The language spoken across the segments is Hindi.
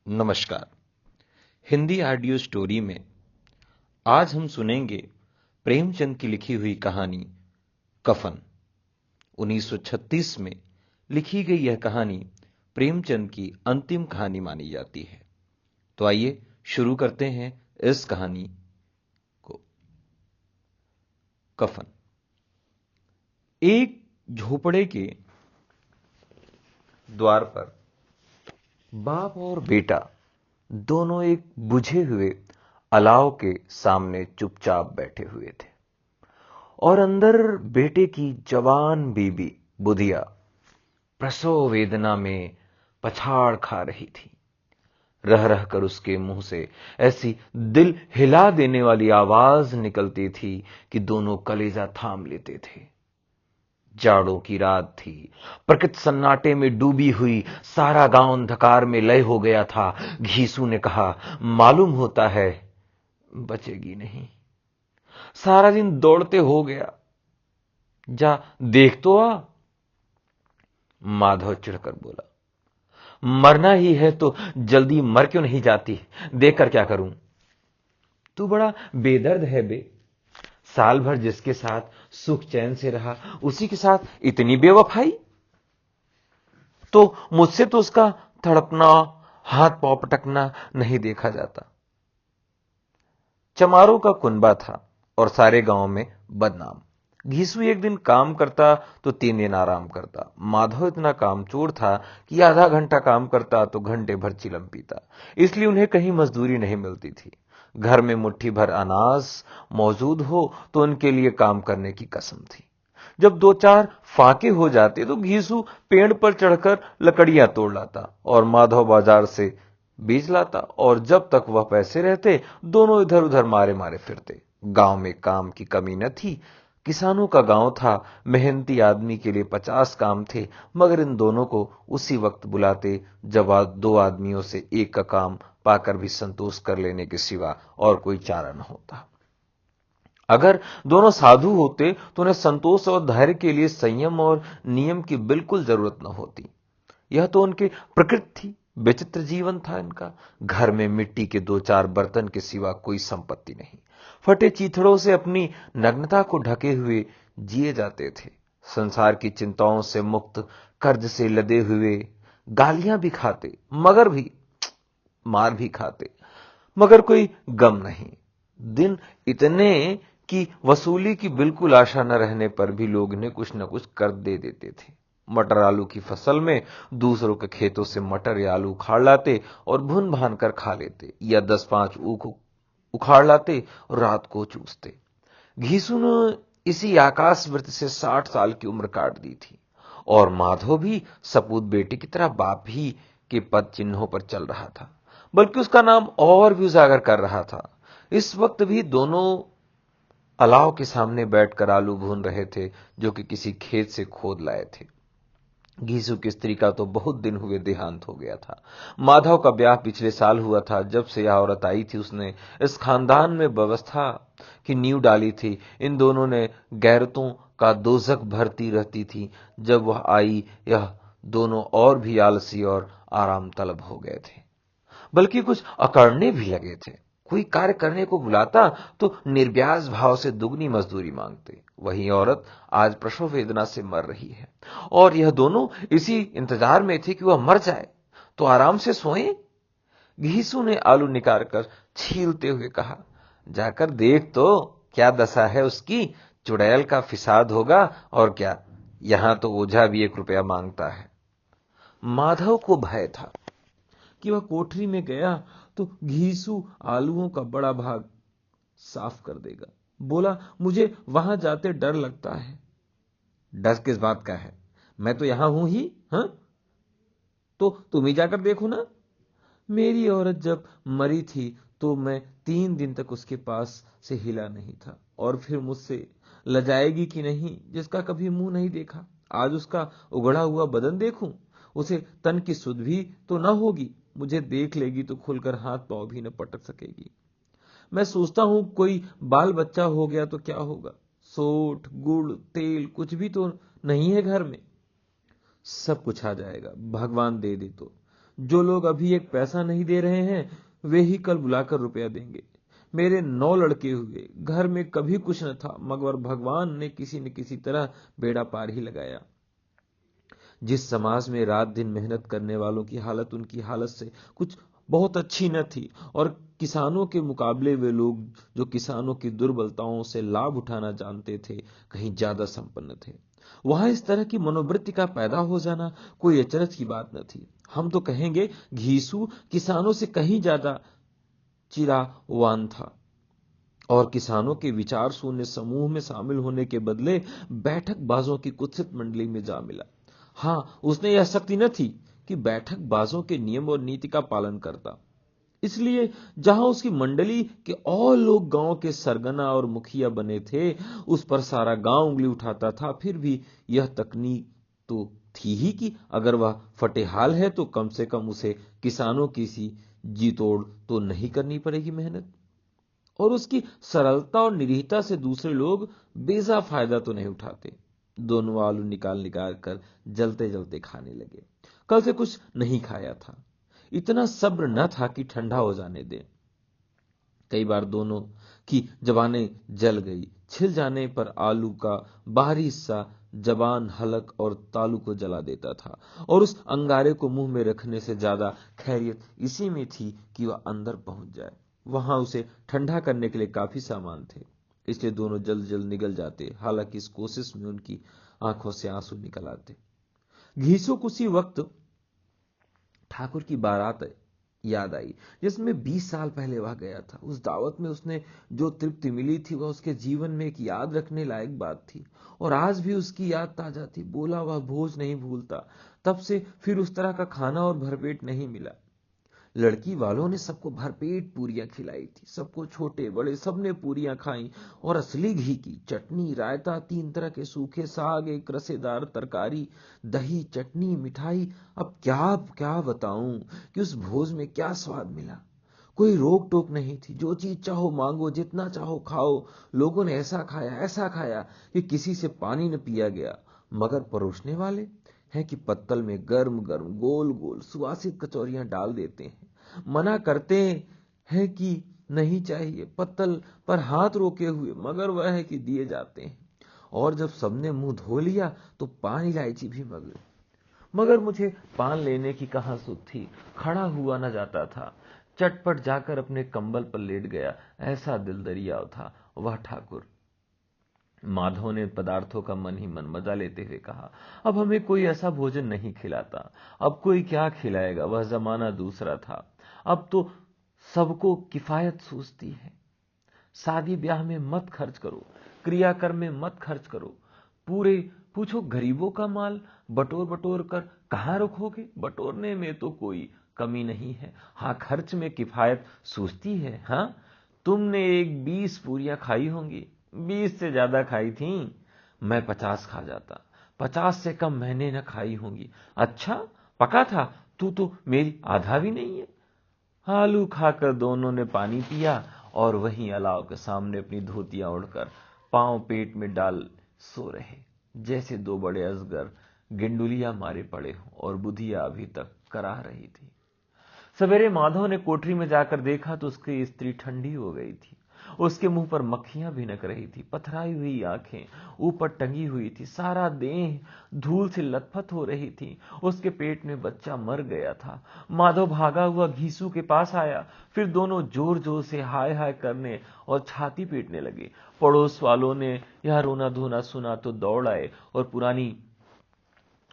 नमस्कार। हिंदी ऑडियो स्टोरी में आज हम सुनेंगे प्रेमचंद की लिखी हुई कहानी कफन। 1936 में लिखी गई यह कहानी प्रेमचंद की अंतिम कहानी मानी जाती है। तो आइए शुरू करते हैं इस कहानी को। कफन। एक झोपड़े के द्वार पर बाप और बेटा दोनों एक बुझे हुए अलाव के सामने चुपचाप बैठे हुए थे और अंदर बेटे की जवान बीबी बुधिया प्रसव वेदना में पछाड़ खा रही थी। रह रह कर उसके मुंह से ऐसी दिल हिला देने वाली आवाज निकलती थी कि दोनों कलेजा थाम लेते थे। जाड़ों की रात थी। प्रकृति सन्नाटे में डूबी हुई, सारा गांव अंधकार में लय हो गया था। घीसू ने कहा, मालूम होता है बचेगी नहीं। सारा दिन दौड़ते हो गया, जा देख तो आ। माधव चिढ़कर बोला, मरना ही है तो जल्दी मर क्यों नहीं जाती? देखकर क्या करूं? तू बड़ा बेदर्द है बे। साल भर जिसके साथ सुख चैन से रहा, उसी के साथ इतनी बेवफाई। तो मुझसे तो उसका तड़पना, हाथ पांव पटकना नहीं देखा जाता। चमारों का कुनबा था और सारे गांव में बदनाम। घीसू एक दिन काम करता तो 3 दिन आराम करता। माधव इतना कामचोर था कि आधा घंटा काम करता तो घंटे भर चिलम पीता। इसलिए उन्हें कहीं मजदूरी नहीं मिलती थी। घर में मुट्ठी भर अनाज मौजूद हो तो उनके लिए काम करने की कसम थी। जब 2-4 फाके हो जाते तो घीसू पेड़ पर चढ़कर लकड़ियां तोड़ लाता और माधव बाजार से बीज लाता, और जब तक वह पैसे रहते दोनों इधर उधर मारे मारे फिरते। गांव में काम की कमी न थी। किसानों का गांव था। मेहनती आदमी के लिए 50 काम थे, मगर इन दोनों को उसी वक्त बुलाते जब 2 आदमियों से एक का काम पाकर भी संतोष कर लेने के सिवा और कोई चारा न होता। अगर दोनों साधु होते तो उन्हें संतोष और धैर्य के लिए संयम और नियम की बिल्कुल जरूरत न होती। यह तो उनकी प्रकृति थी। विचित्र जीवन था इनका। घर में मिट्टी के 2-4 बर्तन के सिवा कोई संपत्ति नहीं। फटे चीथड़ों से अपनी नग्नता को ढके हुए जिए जाते थे। संसार की चिंताओं से मुक्त, कर्ज से लदे हुए, गालियां भी खाते मगर भी मार भी खाते, मगर कोई गम नहीं। दिन इतने कि वसूली की बिल्कुल आशा न रहने पर भी लोग इन्हें कुछ न कुछ कर दे देते थे। मटर आलू की फसल में दूसरों के खेतों से मटर या आलू उखाड़ लाते और भुन भान कर खा लेते, या 10-5 ऊख उखाड़ लाते और रात को चूसते। घीसू ने इसी आकाश वृत्त से 60 साल की उम्र काट दी थी और माधव भी सपूत बेटे की तरह बाप ही के पद चिन्हों पर चल रहा था, बल्कि उसका नाम और भी उजागर कर रहा था। इस वक्त भी दोनों अलाव के सामने बैठकर आलू भून रहे थे जो कि किसी खेत से खोद लाए थे। घीसू की स्त्री का तो बहुत दिन हुए देहांत हो गया था। माधव का ब्याह पिछले साल हुआ था। जब से यह औरत आई थी उसने इस खानदान में व्यवस्था की नींव डाली थी। इन दोनों ने गैरतों का दोजख भरती रहती थी। जब वह आई यह दोनों और भी आलसी और आराम तलब हो गए थे, बल्कि कुछ अकड़ने भी लगे थे। कोई कार्य करने को बुलाता तो निर्ब्याज भाव से दुगनी मजदूरी मांगते। वही औरत आज प्रसव वेदना से मर रही है और यह दोनों इसी इंतजार में थे कि वह मर जाए तो आराम से सोएं। घीसू ने आलू निकाल कर छीलते हुए कहा, जाकर देख तो क्या दशा है उसकी। चुड़ैल का फिसाद होगा और क्या। यहां तो ओझा भी 1 रुपया मांगता है। माधव को भय था कि वह कोठरी में गया तो घीसू आलूओं का बड़ा भाग साफ कर देगा। बोला, मुझे वहां जाते डर लगता है। डर किस बात का है? मैं तो यहां हूं ही। हाँ, तो तुम ही जाकर देखो ना। मेरी औरत जब मरी थी तो मैं 3 दिन तक उसके पास से हिला नहीं था, और फिर मुझसे लजाएगी कि नहीं जिसका कभी मुंह नहीं देखा। आज उसका उगड़ा हुआ बदन देखूं, उसे तन की सुध भी तो न होगी। मुझे देख लेगी तो खुलकर हाथ पांव भी न पटक सकेगी। मैं सोचता हूं कोई बाल बच्चा हो गया तो क्या होगा। सोठ, गुड़, तेल कुछ भी तो नहीं है घर में। सब कुछ आ जाएगा, भगवान दे दे तो। जो लोग अभी एक पैसा नहीं दे रहे हैं वे ही कल बुलाकर रुपया देंगे। मेरे 9 लड़के हुए, घर में कभी कुछ न था, मगर भगवान ने न किसी तरह बेड़ा पार ही लगाया। जिस समाज में रात दिन मेहनत करने वालों की हालत उनकी हालत से कुछ बहुत अच्छी न थी, और किसानों के मुकाबले वे लोग जो किसानों की दुर्बलताओं से लाभ उठाना जानते थे कहीं ज्यादा संपन्न थे, वहां इस तरह की मनोवृत्ति का पैदा हो जाना कोई अचरज की बात न थी। हम तो कहेंगे घीसू किसानों से कहीं ज्यादा चिरावान था, और किसानों के विचार शून्य समूह में शामिल होने के बदले बैठक बाजों की कुत्सित मंडली में जा मिला। हां, उसने यह शक्ति न थी कि बैठक बाजों के नियम और नीति का पालन करता, इसलिए जहां उसकी मंडली के और लोग गांव के सरगना और मुखिया बने थे, उस पर सारा गांव उंगली उठाता था। फिर भी यह तकनीक तो थी ही कि अगर वह फटेहाल है तो कम से कम उसे किसानों की सी जी तोड़ तो नहीं करनी पड़ेगी मेहनत, और उसकी सरलता और निरीहता से दूसरे लोग बेजा फायदा तो नहीं उठाते। दोनों आलू निकाल निकाल कर जलते जलते खाने लगे। कल से कुछ नहीं खाया था, इतना सब्र न था कि ठंडा हो जाने दे। कई बार दोनों की जबानें जल गई। छिल जाने पर आलू का बाहरी हिस्सा जबान, हलक और तालू को जला देता था, और उस अंगारे को मुंह में रखने से ज्यादा खैरियत इसी में थी कि वह अंदर पहुंच जाए। वहां उसे ठंडा करने के लिए काफी सामान थे, इसलिए दोनों जल्द जल्द निकल जाते। हालांकि इस कोशिश में उनकी आंखों से आंसू निकल आते। घीसू को उसी वक्त ठाकुर की बारात याद आई, जिसमें 20 साल पहले वह गया था। उस दावत में उसने जो तृप्ति मिली थी वह उसके जीवन में एक याद रखने लायक बात थी, और आज भी उसकी याद ताजा थी। बोला वह भोज नहीं भूलता। तब से फिर उस तरह का खाना और भरपेट नहीं मिला। लड़की वालों ने सबको भरपेट पूरियां खिलाई थी, सबको छोटे बड़े सबने पूरियां खाई, और असली घी की चटनी, रायता, 3 तरह के सूखे साग, एक रसेदार तरकारी, दही, चटनी, मिठाई। अब क्या क्या बताऊं कि उस भोज में क्या स्वाद मिला। कोई रोक टोक नहीं थी, जो चीज चाहो मांगो, जितना चाहो खाओ। लोगों ने ऐसा खाया कि किसी से पानी न पिया गया। मगर परोसने वाले हैं कि पत्तल में गर्म गर्म गोल गोल सुवासित कचौरियां डाल देते हैं, मना करते हैं कि नहीं चाहिए, पत्तल पर हाथ रोके हुए, मगर वह है कि दिए जाते हैं। और जब सबने मुंह धो लिया तो पान इलायची भी मगर मुझे पान लेने की कहां सुध थी। खड़ा हुआ न जाता था, चटपट जाकर अपने कंबल पर लेट गया। ऐसा दिल दरिया था वह ठाकुर। माधव ने पदार्थों का मन ही मन मजा लेते हुए कहा, अब हमें कोई ऐसा भोजन नहीं खिलाता। अब कोई क्या खिलाएगा, वह जमाना दूसरा था। अब तो सबको किफायत सूझती है। शादी ब्याह में मत खर्च करो, क्रियाकर्म में मत खर्च करो। पूरे पूछो गरीबों का माल बटोर बटोर कर कहां रखोगे। बटोरने में तो कोई कमी नहीं है, हाँ खर्च में किफायत सूझती है। हाँ, तुमने एक 20 पूरियां खाई होंगी, 20 से ज्यादा खाई थी। मैं 50 खा जाता, 50 से कम मैंने न खाई होंगी। अच्छा पका था, तू तो मेरी आधा भी नहीं है। आलू खाकर दोनों ने पानी पिया, और वहीं अलाव के सामने अपनी धोतियां ओढ़कर पांव पेट में डाल सो रहे, जैसे दो बड़े अजगर गिंडुलिया मारे पड़े हों, और बुधिया अभी तक कराह रही थी। सवेरे माधव ने कोठरी में जाकर देखा तो उसकी स्त्री ठंडी हो गई थी। उसके मुंह पर मक्खियां भिनक रही थी, पथराई हुई आंखें ऊपर टंगी हुई थी, सारा देह धूल से लथपथ हो रही थी। उसके पेट में बच्चा मर गया था। माधव भागा हुआ घीसू के पास आया, फिर दोनों जोर जोर से हाय हाय करने और छाती पीटने लगे। पड़ोस वालों ने यह रोना धोना सुना तो दौड़ आए और पुरानी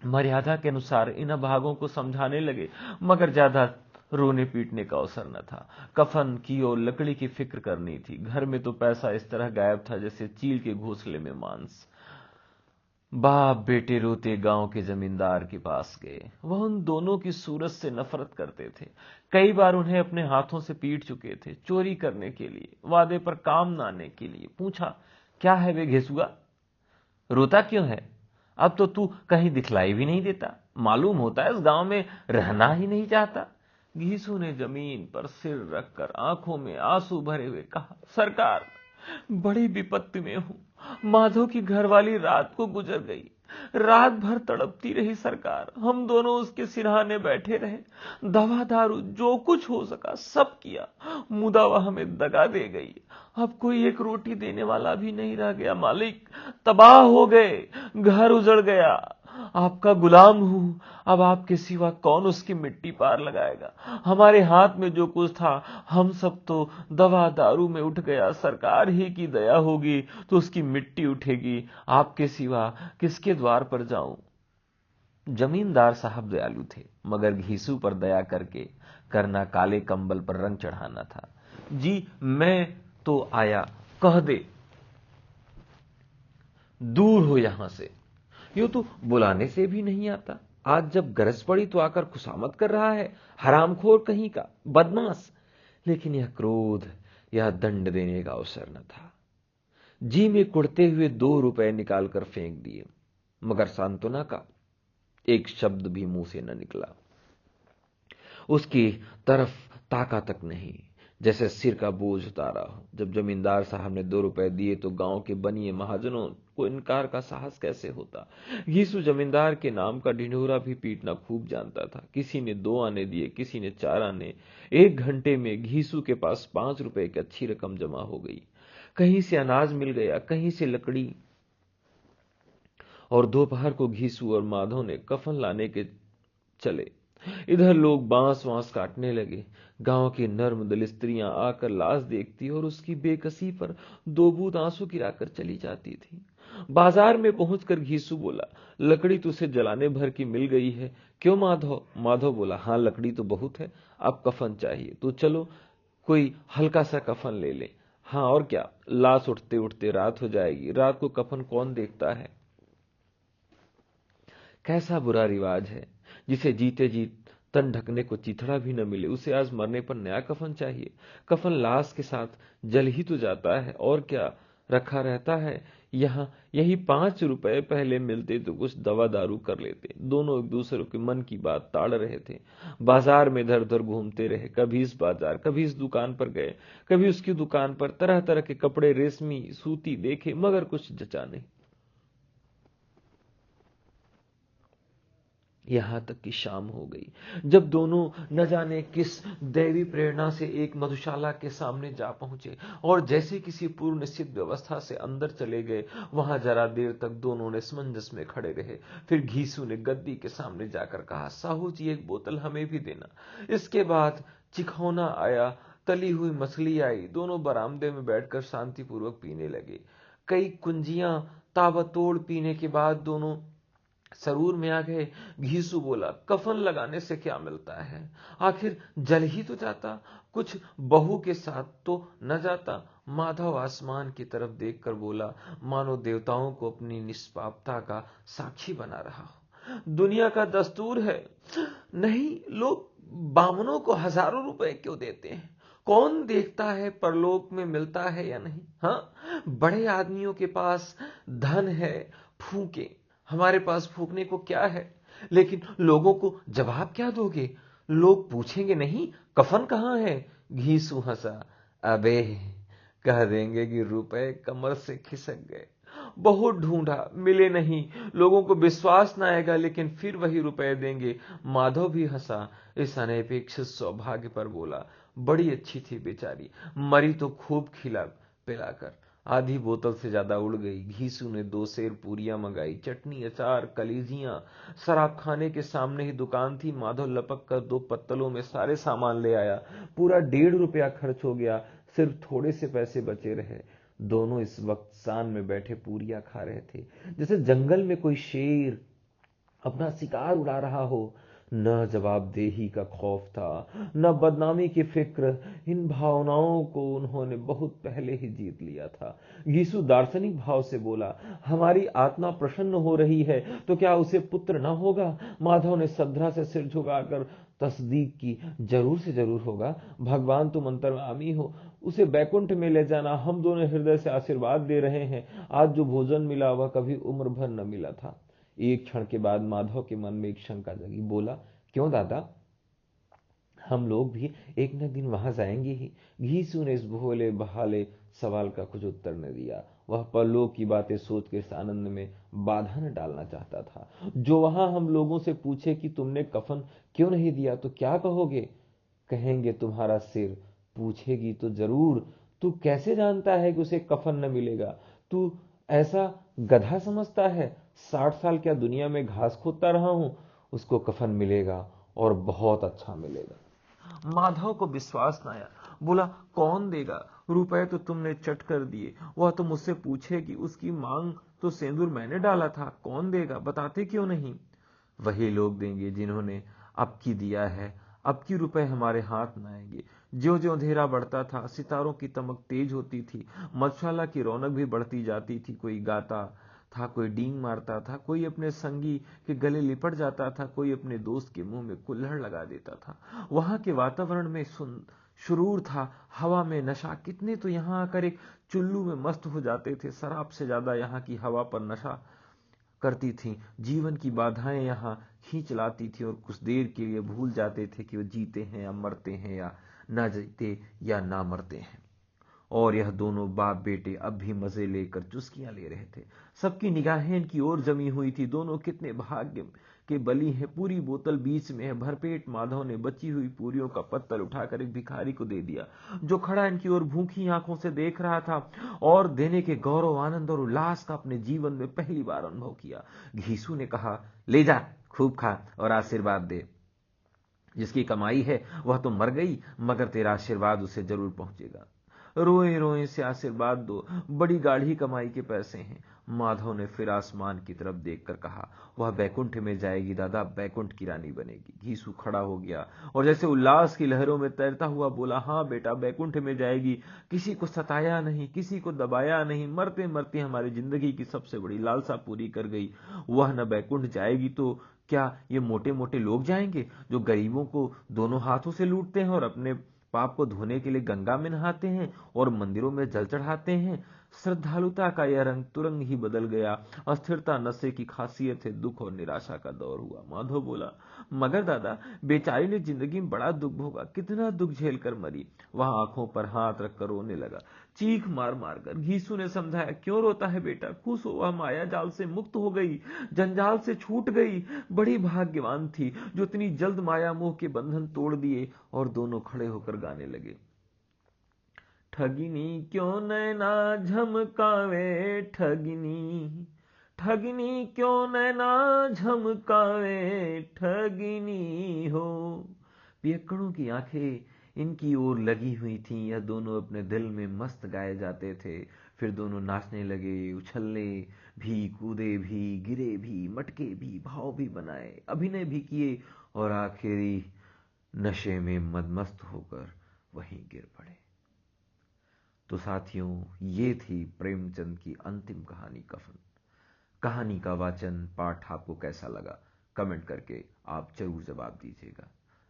मर्यादा के अनुसार इन अभागों को समझाने लगे, मगर ज्यादा रोने पीटने का अवसर न था। कफन की और लकड़ी की फिक्र करनी थी। घर में तो पैसा इस तरह गायब था जैसे चील के घोंसले में मांस। बाप बेटे रोते गांव के जमींदार के पास गए। वह उन दोनों की सूरत से नफरत करते थे। कई बार उन्हें अपने हाथों से पीट चुके थे, चोरी करने के लिए, वादे पर काम न आने के लिए। पूछा, क्या है वे घेसुआ, रोता क्यों है? अब तो तू कहीं दिखलाई भी नहीं देता, मालूम होता है इस गांव में रहना ही नहीं चाहता। घीसू ने जमीन पर सिर रखकर आंखों में आंसू भरे हुए कहा, सरकार बड़ी विपत्ति में हूं। माधव की घरवाली रात को गुजर गई। रात भर तड़पती रही सरकार, हम दोनों उसके सिरहाने बैठे रहे। दवा दारू जो कुछ हो सका सब किया, मुदा वह हमें दगा दे गई। अब कोई एक रोटी देने वाला भी नहीं रह गया मालिक, तबाह हो गए, घर उजड़ गया। आपका गुलाम हूं, अब आपके सिवा कौन उसकी मिट्टी पार लगाएगा। हमारे हाथ में जो कुछ था हम सब तो दवा दारू में उठ गया। सरकार ही की दया होगी तो उसकी मिट्टी उठेगी, आपके सिवा किसके द्वार पर जाऊं। जमींदार साहब दयालु थे, मगर घीसू पर दया करके करना काले कंबल पर रंग चढ़ाना था। जी मैं तो आया, कह दे दूर हो यहां से। यूं तो बुलाने से भी नहीं आता, आज जब गरज पड़ी तो आकर खुशामद कर रहा है, हरामखोर कहीं का, बदमाश। लेकिन यह क्रोध, यह दंड देने का अवसर न था। जी में कुड़ते हुए 2 रुपए निकालकर फेंक दिए, मगर सांत्वना का एक शब्द भी मुंह से न निकला। उसकी तरफ ताका तक नहीं, जैसे सिर का बोझ उतारा हो। जब जमींदार साहब ने 2 रुपए दिए तो गांव के बनिए महाजनों को इनकार का साहस कैसे होता। घीसू जमींदार के नाम का ढिंढोरा भी पीटना खूब जानता था। किसी ने 2 आने दिए, किसी ने 4 आने। 1 घंटे में घीसू के पास 5 रुपए की अच्छी रकम जमा हो गई। कहीं से अनाज मिल गया, कहीं से लकड़ी। और दोपहर को घीसू और माधव ने कफन लाने के चले। इधर लोग बांस वांस काटने लगे। गांव की नर्म दिल स्त्रियां आकर लाश देखती और उसकी बेकसी पर 2 बूंद आंसू गिराकर चली जाती थी। बाजार में पहुंचकर घीसू बोला, लकड़ी तो उसे जलाने भर की मिल गई है, क्यों माधव? माधव बोला, हाँ लकड़ी तो बहुत है, अब कफन चाहिए तो चलो कोई हल्का सा कफन ले ले। हाँ और क्या, लाश उठते उठते रात हो जाएगी, रात को कफन कौन देखता है। कैसा बुरा रिवाज है, जिसे जीते जी तन ढकने को चिथड़ा भी न मिले, उसे आज मरने पर नया कफन चाहिए। कफन लाश के साथ जल ही तो जाता है, और क्या रखा रहता है। यहाँ यही 5 रुपए पहले मिलते तो कुछ दवा दारू कर लेते। दोनों एक दूसरे के मन की बात ताड़ रहे थे। बाजार में इधर उधर घूमते रहे, कभी इस बाजार, कभी इस दुकान पर गए, कभी उसकी दुकान पर। तरह तरह के कपड़े, रेशमी सूती देखे, मगर कुछ जचा नहीं। यहां तक कि शाम हो गई, जब दोनों न जाने किस दैवी प्रेरणा से एक मधुशाला के सामने जा पहुंचे और जैसे किसी पूर्व निश्चित व्यवस्था से अंदर चले गए। वहां जरा देर तक दोनों ने समंजस में खड़े रहे। फिर घीसू ने गद्दी के सामने जाकर कहा, साहू जी एक बोतल हमें भी देना। इसके बाद चिखौना आया, तली हुई मछली आई। दोनों बरामदे में बैठकर शांतिपूर्वक पीने लगे। कई कुंजियां ताबड़तोड़ पीने के बाद दोनों सरूर में आ गए। घीसू बोला, कफन लगाने से क्या मिलता है, आखिर जल ही तो जाता, कुछ बहू के साथ तो न जाता। माधव आसमान की तरफ देखकर बोला, मानो देवताओं को अपनी निष्पापता का साक्षी बना रहा हो। दुनिया का दस्तूर है, नहीं लोग बामनों को हजारों रुपए क्यों देते हैं। कौन देखता है परलोक में मिलता है या नहीं। हाँ, बड़े आदमियों के पास धन है, फूके, हमारे पास फूकने को क्या है। लेकिन लोगों को जवाब क्या दोगे, लोग पूछेंगे नहीं कफन कहां है। घीसू हंसा, अबे कह देंगे कि रुपए कमर से खिसक गए, बहुत ढूंढा मिले नहीं, लोगों को विश्वास न आएगा, लेकिन फिर वही रुपए देंगे। माधव भी हंसा, इस अनपेक्षित सौभाग्य पर बोला, बड़ी अच्छी थी बेचारी, मरी तो खूब खिला पिलाकर, आधी बोतल से ज्यादा उड़ गई। घीसू ने 2 सेर पूरियां मंगाई, चटनी, अचार, कलीजियां। शराब खाने के सामने ही दुकान थी। माधव लपक कर 2 पत्तलों में सारे सामान ले आया। पूरा 1.5 रुपया खर्च हो गया, सिर्फ थोड़े से पैसे बचे रहे। दोनों इस वक्त शान में बैठे पूरियां खा रहे थे, जैसे जंगल में कोई शेर अपना शिकार उड़ा रहा हो। न जवाबदेही का खौफ था, न बदनामी की फिक्र। इन भावनाओं को उन्होंने बहुत पहले ही जीत लिया था। यीशु दार्शनिक भाव से बोला, हमारी आत्मा प्रसन्न हो रही है तो क्या उसे पुत्र न होगा। माधव ने श्रद्धा से सिर झुकाकर तस्दीक की, जरूर से जरूर होगा, भगवान तुम अंतर्यामी हो, उसे बैकुंठ में ले जाना। हम दोनों हृदय से आशीर्वाद दे रहे हैं, आज जो भोजन मिला वह कभी उम्र भर न मिला था। एक क्षण के बाद माधव के मन में एक शंका जगी। बोला, क्यों दादा, हम लोग भी एक न दिन वहां जाएंगे ही। घीसू ने इस भोले भाले सवाल का कुछ उत्तर न दिया। वह पलों की बातें सोचकर इस आनंद में बाधा न डालना चाहता था। जो वहां हम लोगों से पूछे कि तुमने कफन क्यों नहीं दिया तो क्या कहोगे? कहेंगे तुम्हारा सिर। पूछेगी तो जरूर, तू कैसे जानता है कि उसे कफन न मिलेगा? तू ऐसा गधा समझता है? 60 साल क्या दुनिया में घास खोदता रहा हूं, उसको कफन मिलेगा और बहुत अच्छा मिलेगा। माधव को विश्वास न आया। बोला, कौन देगा? रुपए तो तुमने चट कर दिए। वह तो मुझसे पूछेगी, उसकी मांग तो सिंदूर मैंने डाला था। कौन देगा? बताते क्यों नहीं? वही लोग देंगे जिन्होंने अब की दिया है। अब की रुपए हमारे हाथ न आएंगे। ज्यों ज्यों अंधेरा बढ़ता था, सितारों की तमक तेज होती थी, मधुशाला की रौनक भी बढ़ती जाती थी। कोई गाता था, कोई डींग मारता था, कोई अपने संगी के गले लिपट जाता था, कोई अपने दोस्त के मुंह में कुल्हड़ लगा देता था। वहां के वातावरण में सुरूर था, हवा में नशा। कितने तो यहां आकर एक चुल्लू में मस्त हो जाते थे। शराब से ज्यादा यहाँ की हवा पर नशा करती थी। जीवन की बाधाएं यहाँ खींच लाती थी और कुछ देर के लिए भूल जाते थे कि वो जीते हैं या मरते हैं, या ना जीते या ना मरते हैं। और यह दोनों बाप बेटे अब भी मजे लेकर चुस्कियां ले रहे थे। सबकी निगाहें इनकी ओर जमी हुई थी। दोनों कितने भाग्य के बली हैं। पूरी बोतल बीच में है। भरपेट माधव ने बची हुई पूरियों का पत्तल उठाकर एक भिखारी को दे दिया, जो खड़ा इनकी ओर भूखी आंखों से देख रहा था और देने के गौरव, आनंद और उल्लास का अपने जीवन में पहली बार अनुभव किया। घीसू ने कहा, ले जा, खूब खा और आशीर्वाद दे। जिसकी कमाई है वह तो मर गई, मगर तेरा आशीर्वाद उसे जरूर पहुंचेगा। रोए रोए से आशीर्वाद दो, बड़ी गाढ़ी कमाई के पैसे हैं। माधव ने फिर आसमान की तरफ देखकर कहा, वह बैकुंठ में जाएगी दादा, बैकुंठ की रानी बनेगी। घीसू खड़ा हो गया और जैसे उल्लास की लहरों में तैरता हुआ बोला, हाँ बेटा, बैकुंठ में जाएगी। किसी को सताया नहीं, किसी को दबाया नहीं, मरते मरते हमारी जिंदगी की सबसे बड़ी लालसा पूरी कर गई। वह न बैकुंठ जाएगी तो क्या ये मोटे मोटे लोग जाएंगे, जो गरीबों को दोनों हाथों से लूटते हैं और अपने पाप को धोने के लिए गंगा में नहाते हैं और मंदिरों में जल चढ़ाते हैं? श्रद्धालुता का यह रंग तुरंग ही बदल गया। अस्थिरता नशे की खासियत है। दुख और निराशा का दौर हुआ। माधव बोला, मगर दादा, बेचारी ने जिंदगी में बड़ा दुख भोगा, कितना दुख झेल कर मरी। वह आंखों पर हाथ रखकर रोने लगा, चीख मार मार कर। घीसू ने समझाया, क्यों रोता है बेटा, खुश हो, वह माया जाल से मुक्त हो गई, जंजाल से छूट गई। बड़ी भाग्यवान थी जो इतनी जल्द माया मोह के बंधन तोड़ दिए। और दोनों खड़े होकर गाने लगे, ठगिनी क्यों नैना झमकावे, ठगिनी ठगिनी क्यों नैना झमकावे, ठगिनी हो। पियक्कड़ों की आंखें इनकी ओर लगी हुई थीं। यह दोनों अपने दिल में मस्त गाए जाते थे। फिर दोनों नाचने लगे, उछलने भी, कूदे भी, गिरे भी, मटके भी, भाव भी बनाए, अभिनय भी किए और आखिरी नशे में मदमस्त होकर वहीं गिर पड़े। तो साथियों, ये थी प्रेमचंद की अंतिम कहानी, कफन। कहानी का वाचन पाठ आपको कैसा लगा, कमेंट करके आप जरूर जवाब दीजिएगा।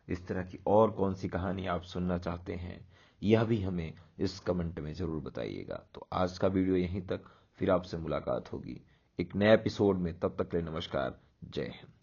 इस तरह की और कौन सी कहानी आप सुनना चाहते हैं, यह भी हमें इस कमेंट में जरूर बताइएगा। तो आज का वीडियो यहीं तक, फिर आपसे मुलाकात होगी एक नए एपिसोड में। तब तक के लिए नमस्कार, जय हिंद।